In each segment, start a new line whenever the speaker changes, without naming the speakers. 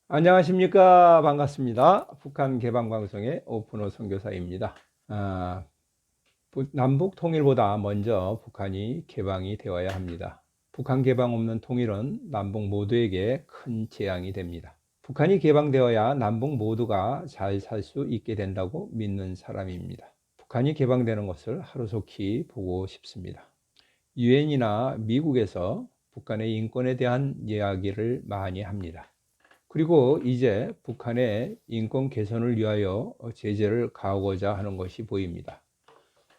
안녕하십니까. 반갑습니다. 북한 개방방송의 오픈호 선교사입니다. 아, 남북 통일보다 먼저 북한이 개방이 되어야 합니다. 북한 개방 없는 통일은 남북 모두에게 큰 재앙이 됩니다. 북한이 개방되어야 남북 모두가 잘 살 수 있게 된다고 믿는 사람입니다. 북한이 개방되는 것을 하루속히 보고 싶습니다. 유엔이나 미국에서 북한의 인권에 대한 이야기를 많이 합니다. 그리고 이제 북한의 인권 개선을 위하여 제재를 가하고자 하는 것이 보입니다.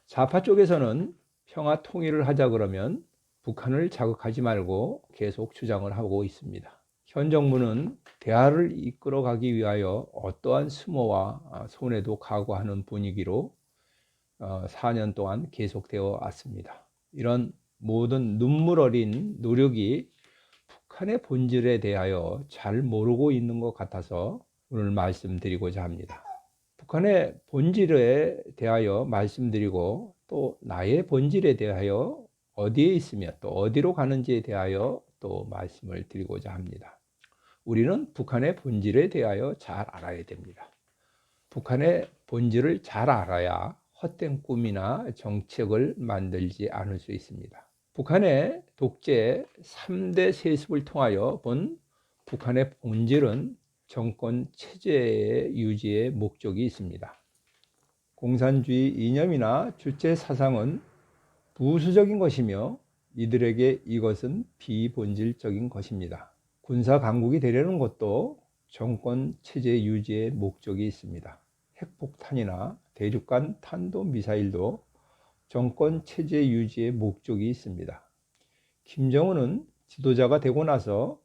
좌파 쪽에서는 평화 통일을 하자 그러면 북한을 자극하지 말고 계속 주장을 하고 있습니다. 현 정부는 대화를 이끌어가기 위하여 어떠한 수모와 손해도 각오하는 분위기로 4년 동안 계속되어 왔습니다. 이런 모든 눈물 어린 노력이 북한의 본질에 대하여 잘 모르고 있는 것 같아서 오늘 말씀드리고자 합니다. 북한의 본질에 대하여 말씀드리고 또 나의 본질에 대하여 어디에 있으며 또 어디로 가는지에 대하여 또 말씀을 드리고자 합니다. 우리는 북한의 본질에 대하여 잘 알아야 됩니다. 북한의 본질을 잘 알아야 헛된 꿈이나 정책을 만들지 않을 수 있습니다. 북한의 독재 3대 세습을 통하여 본 북한의 본질은 정권 체제의 유지의 목적이 있습니다. 공산주의 이념이나 주체 사상은 부수적인 것이며 이들에게 이것은 비본질적인 것입니다. 군사 강국이 되려는 것도 정권 체제 유지의 목적이 있습니다. 핵폭탄이나 대륙간 탄도미사일도 정권 체제 유지의 목적이 있습니다. 김정은은 지도자가 되고 나서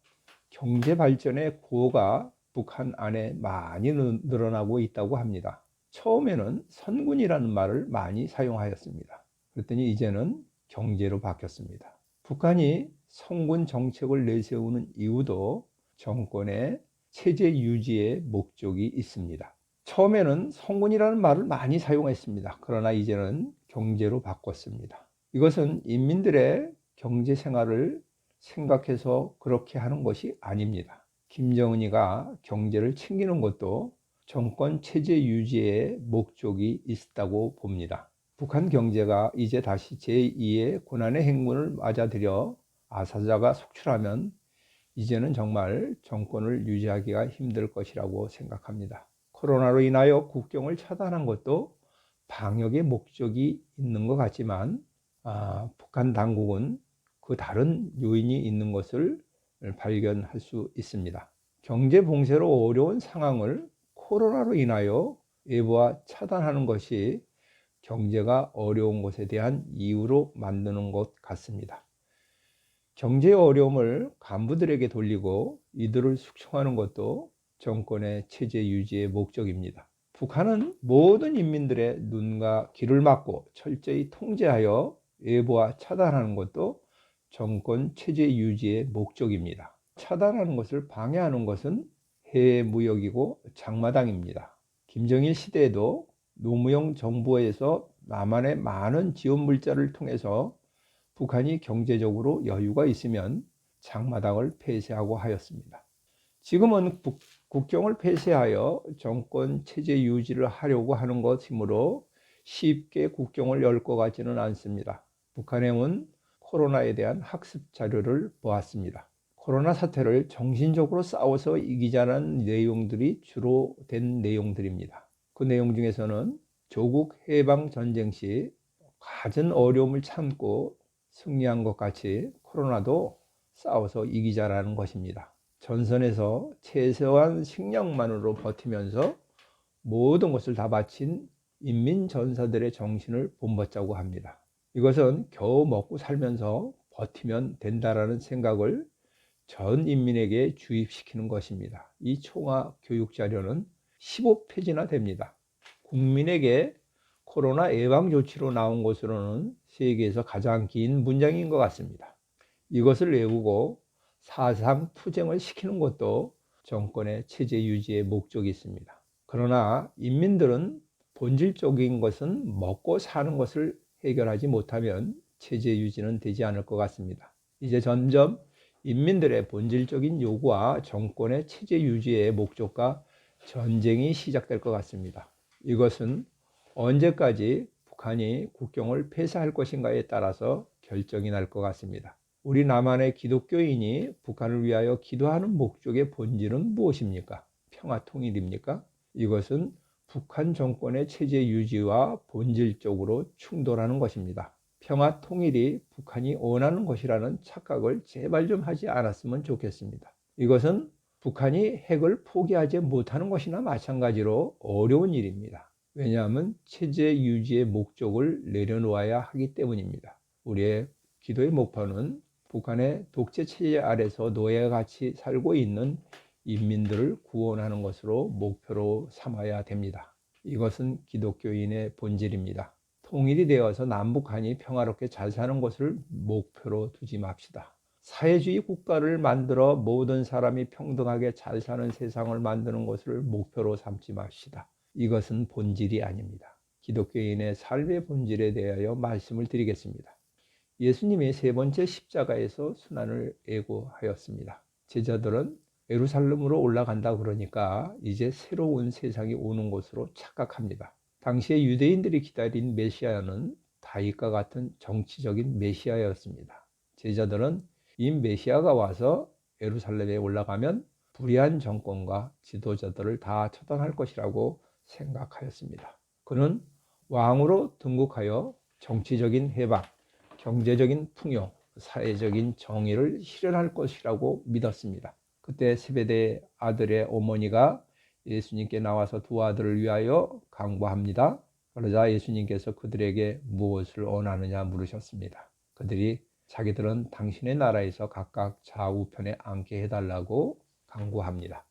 경제 발전의 구호가 북한 안에 많이 늘어나고 있다고 합니다. 처음에는 선군이라는 말을 많이 사용하였습니다. 그랬더니 이제는 경제로 바뀌었습니다. 북한이 선군 정책을 내세우는 이유도 정권의 체제 유지의 목적이 있습니다. 처음에는 선군이라는 말을 많이 사용했습니다. 그러나 이제는 경제로 바꿨습니다. 이것은 인민들의 경제 생활을 생각해서 그렇게 하는 것이 아닙니다. 김정은이가 경제를 챙기는 것도 정권 체제 유지의 목적이 있다고 봅니다. 북한 경제가 이제 다시 제2의 고난의 행군을 맞아들여 아사자가 속출하면 이제는 정말 정권을 유지하기가 힘들 것이라고 생각합니다. 코로나로 인하여 국경을 차단한 것도 방역의 목적이 있는 것 같지만 북한 당국은 그 다른 요인이 있는 것을 발견할 수 있습니다. 경제 봉쇄로 어려운 상황을 코로나로 인하여 외부와 차단하는 것이 경제가 어려운 것에 대한 이유로 만드는 것 같습니다. 경제 어려움을 간부들에게 돌리고 이들을 숙청하는 것도 정권의 체제 유지의 목적입니다. 북한은 모든 인민들의 눈과 귀를 막고 철저히 통제하여 외부와 차단하는 것도 정권 체제 유지의 목적입니다. 차단하는 것을 방해하는 것은 해외 무역이고 장마당입니다. 김정일 시대에도 노무현 정부에서 남한의 많은 지원 물자를 통해서 북한이 경제적으로 여유가 있으면 장마당을 폐쇄하고 하였습니다. 지금은 국경을 폐쇄하여 정권 체제 유지를 하려고 하는 것이므로 쉽게 국경을 열 것 같지는 않습니다. 북한에 온 코로나에 대한 학습 자료를 보았습니다. 코로나 사태를 정신적으로 싸워서 이기자는 내용들이 주로 된 내용들입니다. 그 내용 중에서는 조국 해방 전쟁 시 갖은 어려움을 참고 승리한 것 같이 코로나도 싸워서 이기자라는 것입니다. 전선에서 최소한 식량만으로 버티면서 모든 것을 다 바친 인민전사들의 정신을 본받자고 합니다. 이것은 겨우 먹고 살면서 버티면 된다라는 생각을 전 인민에게 주입시키는 것입니다. 이 총화 교육 자료는 15페이지나 됩니다. 국민에게 코로나 예방 조치로 나온 것으로는 세계에서 가장 긴 문장인 것 같습니다. 이것을 외우고 사상 투쟁을 시키는 것도 정권의 체제 유지의 목적이 있습니다. 그러나 인민들은 본질적인 것은 먹고 사는 것을 해결하지 못하면 체제 유지는 되지 않을 것 같습니다. 이제 점점 인민들의 본질적인 요구와 정권의 체제 유지의 목적과 전쟁이 시작될 것 같습니다. 이것은 언제까지 북한이 국경을 폐쇄할 것인가에 따라서 결정이 날 것 같습니다. 우리 남한의 기독교인이 북한을 위하여 기도하는 목적의 본질은 무엇입니까? 평화 통일입니까? 이것은 북한 정권의 체제 유지와 본질적으로 충돌하는 것입니다. 평화 통일이 북한이 원하는 것이라는 착각을 제발 좀 하지 않았으면 좋겠습니다. 이것은 북한이 핵을 포기하지 못하는 것이나 마찬가지로 어려운 일입니다. 왜냐하면 체제 유지의 목적을 내려놓아야 하기 때문입니다. 우리의 기도의 목표는 북한의 독재 체제 아래서 노예같이 살고 있는 인민들을 구원하는 것으로 목표로 삼아야 됩니다. 이것은 기독교인의 본질입니다. 통일이 되어서 남북한이 평화롭게 잘 사는 것을 목표로 두지 맙시다. 사회주의 국가를 만들어 모든 사람이 평등하게 잘 사는 세상을 만드는 것을 목표로 삼지 맙시다. 이것은 본질이 아닙니다. 기독교인의 삶의 본질에 대하여 말씀을 드리겠습니다. 예수님이 세 번째 십자가에서 순환을 예고하였습니다. 제자들은 예루살렘으로 올라간다 그러니까 이제 새로운 세상이 오는 것으로 착각합니다. 당시에 유대인들이 기다린 메시아는 다윗과 같은 정치적인 메시아였습니다. 제자들은 이 메시아가 와서 예루살렘에 올라가면 불의한 정권과 지도자들을 다 처단할 것이라고 생각하였습니다. 그는 왕으로 등극하여 정치적인 해방, 경제적인 풍요, 사회적인 정의를 실현할 것이라고 믿었습니다. 그때 세베대 아들의 어머니가 예수님께 나와서 두 아들을 위하여 간구합니다. 그러자 예수님께서 그들에게 무엇을 원하느냐 물으셨습니다. 그들이 자기들은 당신의 나라에서 각각 좌우편에 앉게 해달라고 간구합니다.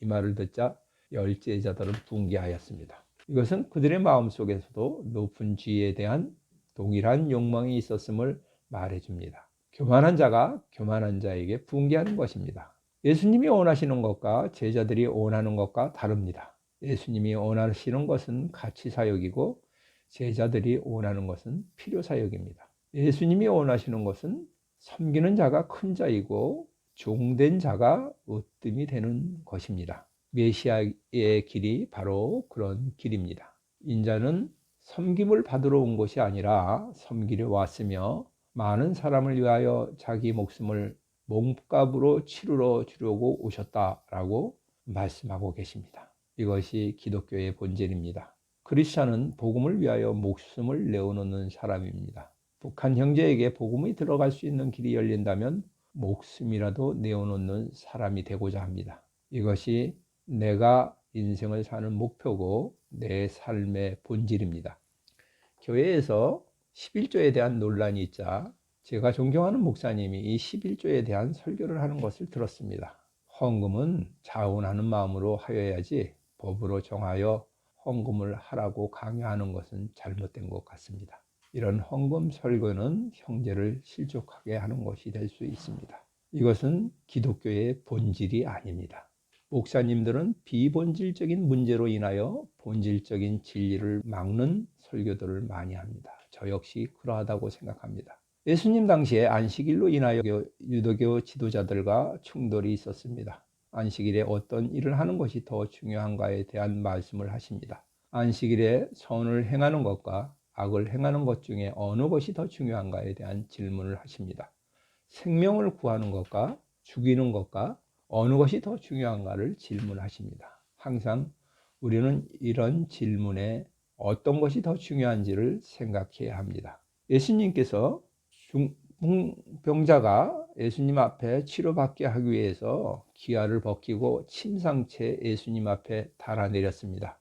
이 말을 듣자 열 제자들은 붕괴하였습니다. 이것은 그들의 마음속에서도 높은 지위에 대한 동일한 욕망이 있었음을 말해줍니다. 교만한 자가 교만한 자에게 붕괴하는 것입니다. 예수님이 원하시는 것과 제자들이 원하는 것과 다릅니다. 예수님이 원하시는 것은 가치사역이고 제자들이 원하는 것은 필요사역입니다. 예수님이 원하시는 것은 섬기는 자가 큰 자이고 종된 자가 으뜸이 되는 것입니다. 메시아의 길이 바로 그런 길입니다. 인자는 섬김을 받으러 온 것이 아니라 섬기려 왔으며 많은 사람을 위하여 자기 목숨을 몸값으로 치르러 주려고 오셨다라고 말씀하고 계십니다. 이것이 기독교의 본질입니다. 크리스찬은 복음을 위하여 목숨을 내어놓는 사람입니다. 북한 형제에게 복음이 들어갈 수 있는 길이 열린다면 목숨이라도 내어놓는 사람이 되고자 합니다. 이것이 내가 인생을 사는 목표고 내 삶의 본질입니다. 교회에서 11조에 대한 논란이 있자 제가 존경하는 목사님이 이 11조에 대한 설교를 하는 것을 들었습니다. 헌금은 자원하는 마음으로 하여야지 법으로 정하여 헌금을 하라고 강요하는 것은 잘못된 것 같습니다. 이런 헌금 설교는 형제를 실족하게 하는 것이 될 수 있습니다. 이것은 기독교의 본질이 아닙니다. 목사님들은 비본질적인 문제로 인하여 본질적인 진리를 막는 설교들을 많이 합니다. 저 역시 그러하다고 생각합니다. 예수님 당시에 안식일로 인하여 유대교 지도자들과 충돌이 있었습니다. 안식일에 어떤 일을 하는 것이 더 중요한가에 대한 말씀을 하십니다. 안식일에 선을 행하는 것과 악을 행하는 것 중에 어느 것이 더 중요한가에 대한 질문을 하십니다. 생명을 구하는 것과 죽이는 것과 어느 것이 더 중요한가를 질문하십니다. 항상 우리는 이런 질문에 어떤 것이 더 중요한지를 생각해야 합니다. 예수님께서 중풍병자가 예수님 앞에 치료받게 하기 위해서 기아를 벗기고 침상채 예수님 앞에 달아내렸습니다.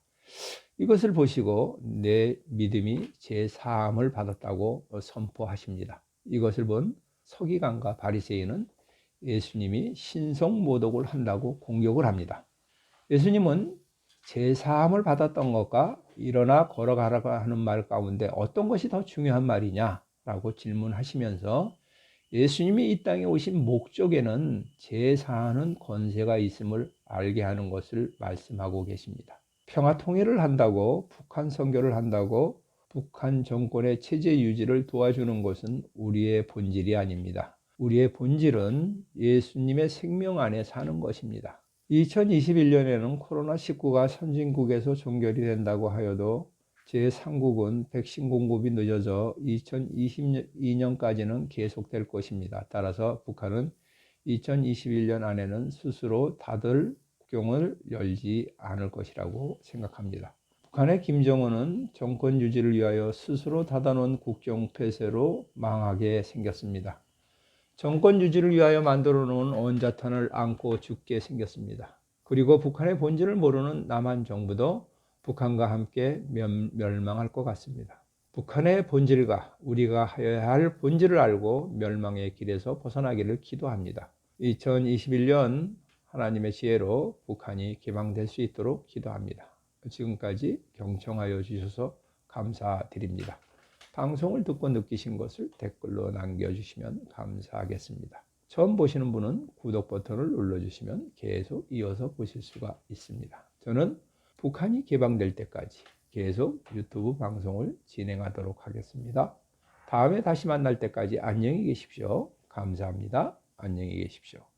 이것을 보시고 내 믿음이 제 사함을 받았다고 선포하십니다. 이것을 본 서기관과 바리새인은 예수님이 신성모독을 한다고 공격을 합니다. 예수님은 제 사함을 받았던 것과 일어나 걸어가라고 하는 말 가운데 어떤 것이 더 중요한 말이냐 라고 질문하시면서 예수님이 이 땅에 오신 목적에는 제사하는 권세가 있음을 알게 하는 것을 말씀하고 계십니다. 평화 통일을 한다고 북한 선교를 한다고 북한 정권의 체제 유지를 도와주는 것은 우리의 본질이 아닙니다. 우리의 본질은 예수님의 생명 안에 사는 것입니다. 2021년에는 코로나19가 선진국에서 종결이 된다고 하여도 제3국은 백신 공급이 늦어져 2022년까지는 계속될 것입니다. 따라서 북한은 2021년 안에는 스스로 닫을 국경을 열지 않을 것이라고 생각합니다. 북한의 김정은은 정권 유지를 위하여 스스로 닫아놓은 국경 폐쇄로 망하게 생겼습니다. 정권 유지를 위하여 만들어 놓은 원자탄을 안고 죽게 생겼습니다. 그리고 북한의 본질을 모르는 남한 정부도 북한과 함께 멸망할 것 같습니다. 북한의 본질과 우리가 하여야 할 본질을 알고 멸망의 길에서 벗어나기를 기도합니다. 2021년 하나님의 지혜로 북한이 개방될 수 있도록 기도합니다. 지금까지 경청하여 주셔서 감사드립니다. 방송을 듣고 느끼신 것을 댓글로 남겨주시면 감사하겠습니다. 처음 보시는 분은 구독 버튼을 눌러주시면 계속 이어서 보실 수가 있습니다. 저는 북한이 개방될 때까지 계속 유튜브 방송을 진행하도록 하겠습니다. 다음에 다시 만날 때까지 안녕히 계십시오. 감사합니다. 안녕히 계십시오.